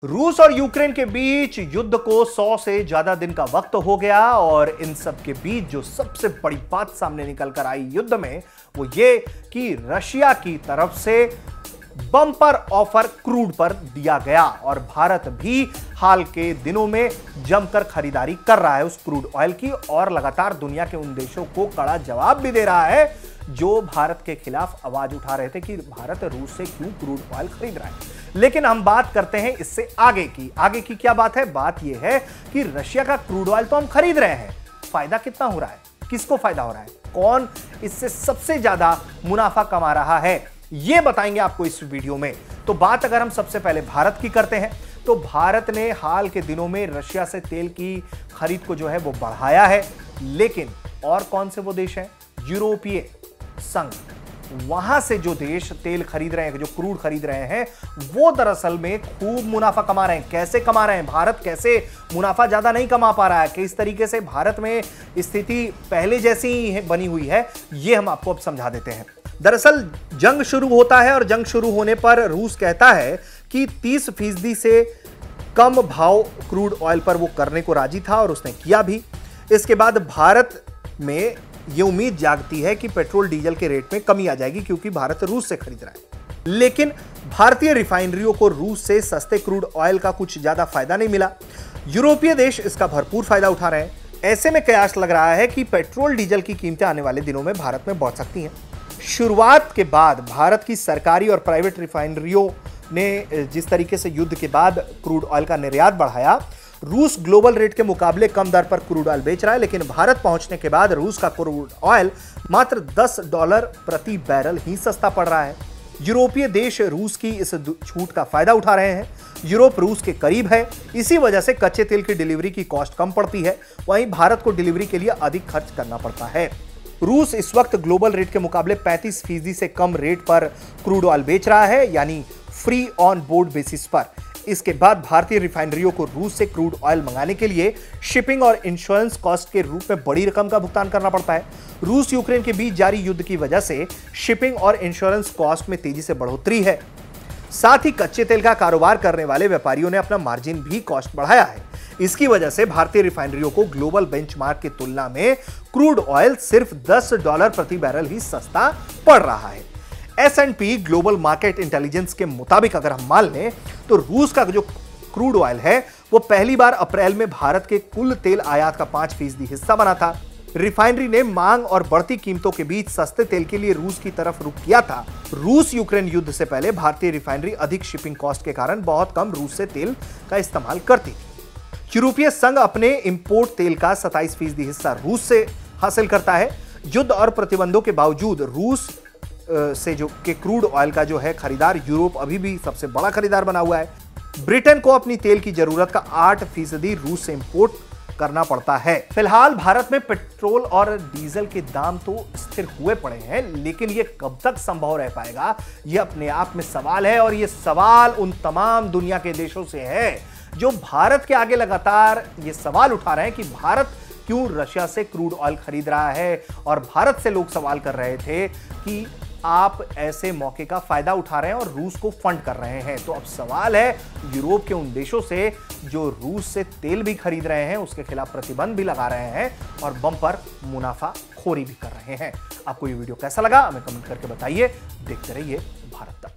रूस और यूक्रेन के बीच युद्ध को 100 से ज्यादा दिन का वक्त हो गया और इन सब के बीच जो सबसे बड़ी बात सामने निकल कर आई युद्ध में वो ये कि रशिया की तरफ से बम्पर ऑफर क्रूड पर दिया गया और भारत भी हाल के दिनों में जमकर खरीदारी कर रहा है उस क्रूड ऑयल की और लगातार दुनिया के उन देशों को कड़ा जवाब भी दे रहा है जो भारत के खिलाफ आवाज उठा रहे थे कि भारत रूस से क्यों क्रूड ऑयल खरीद रहा है। लेकिन हम बात करते हैं इससे आगे की क्या बात है। बात यह है कि रशिया का क्रूड ऑयल तो हम खरीद रहे हैं, फायदा कितना हो रहा है, किसको फायदा हो रहा है, कौन इससे सबसे ज्यादा मुनाफा कमा रहा है, यह बताएंगे आपको इस वीडियो में। तो बात अगर हम सबसे पहले भारत की करते हैं तो भारत ने हाल के दिनों में रशिया से तेल की खरीद को जो है वो बढ़ाया है। लेकिन और कौन से वो देश हैं? यूरोपीय संघ, वहां से जो देश तेल खरीद रहे हैं, जो क्रूड खरीद रहे हैं, वो दरअसल में खूब मुनाफा कमा रहे हैं। कैसे कमा रहे हैं? भारत कैसे मुनाफा ज्यादा नहीं कमा पा रहा है, किस तरीके से भारत में स्थिति पहले जैसी ही बनी हुई है, ये हम आपको अब समझा देते हैं। दरअसल जंग शुरू होता है और जंग शुरू होने पर रूस कहता है कि 30% से कम भाव क्रूड ऑयल पर वो करने को राजी था और उसने किया भी। इसके बाद भारत में ये उम्मीद जागती है कि पेट्रोल डीजल के रेट में कमी आ जाएगी क्योंकि भारत रूस से खरीद रहा है। लेकिन भारतीय रिफाइनरियों को रूस से सस्ते क्रूड ऑयल का कुछ ज्यादा फायदा नहीं मिला। यूरोपीय देश इसका भरपूर फायदा उठा रहे हैं। ऐसे में कयास लग रहा है कि पेट्रोल डीजल की कीमतें आने वाले दिनों में भारत में बढ़ सकती हैं। शुरुआत के बाद भारत की सरकारी और प्राइवेट रिफाइनरियों ने जिस तरीके से युद्ध के बाद क्रूड ऑयल का निर्यात बढ़ाया, रूस ग्लोबल रेट के मुकाबले कम दर पर क्रूड ऑयल बेच रहा है। लेकिन भारत पहुंचने के बाद रूस का क्रूड ऑयल मात्र $10 प्रति बैरल ही सस्ता पड़ रहा है। यूरोपीय देश रूस की इस छूट का फायदा उठा रहे हैं। यूरोप रूस के करीब है, इसी वजह से कच्चे तेल की डिलीवरी की कॉस्ट कम पड़ती है। वहीं भारत को डिलीवरी के लिए अधिक खर्च करना पड़ता है। रूस इस वक्त ग्लोबल रेट के मुकाबले 35% से कम रेट पर क्रूड ऑयल बेच रहा है, यानी फ्री ऑन बोर्ड बेसिस पर। इसके बाद भारतीय रिफाइनरियों को रूस से क्रूड ऑयल मंगाने के लिए शिपिंग और इंश्योरेंस कॉस्ट के रूप में बड़ी रकम का भुगतान करना पड़ता है। रूस यूक्रेन के बीच जारी युद्ध की वजह से शिपिंग और इंश्योरेंस कॉस्ट में तेजी से बढ़ोतरी है। साथ ही कच्चे तेल का कारोबार करने वाले व्यापारियों ने अपना मार्जिन भी कॉस्ट बढ़ाया है। इसकी वजह से भारतीय रिफाइनरियों को ग्लोबल बेंचमार्क की तुलना में क्रूड ऑयल सिर्फ $10 प्रति बैरल ही सस्ता पड़ रहा है। S&P ग्लोबल मार्केट इंटेलिजेंस के मुताबिक अगर हम मान लें तो रूस का जो क्रूड ऑयल है वो पहली बार अप्रैल में भारत के कुल तेल आयात का 5% हिस्सा बना था। रिफाइनरी ने मांग और बढ़ती कीमतों के बीच सस्ते तेल के लिए रूस की तरफ रुख किया था। रूस यूक्रेन युद्ध से पहले भारतीय रिफाइनरी अधिक शिपिंग कॉस्ट के कारण बहुत कम रूस से तेल का इस्तेमाल करती थी। यूरोपीय संघ अपने इंपोर्ट तेल का 27% हिस्सा रूस से हासिल करता है। युद्ध और प्रतिबंधों के बावजूद रूस से जो के क्रूड ऑयल का जो है खरीदार यूरोप अभी भी सबसे बड़ा खरीदार बना हुआ है। ब्रिटेन को अपनी तेल की जरूरत का 8% रूस से इंपोर्ट करना पड़ता है। फिलहाल भारत में पेट्रोल और डीजल के दाम तो स्थिर हुए पड़े हैं, लेकिन ये कब तक संभव रह पाएगा, ये अपने आप में सवाल है। और ये सवाल उन तमाम दुनिया के देशों से है जो भारत के आगे लगातार ये सवाल उठा रहे हैं कि भारत क्यों रशिया से क्रूड ऑयल खरीद रहा है। और भारत से लोग सवाल कर रहे थे कि आप ऐसे मौके का फायदा उठा रहे हैं और रूस को फंड कर रहे हैं। तो अब सवाल है यूरोप के उन देशों से जो रूस से तेल भी खरीद रहे हैं, उसके खिलाफ प्रतिबंध भी लगा रहे हैं और बम्पर मुनाफाखोरी भी कर रहे हैं। आपको ये वीडियो कैसा लगा हमें कमेंट करके बताइए। देखते रहिए भारत तक।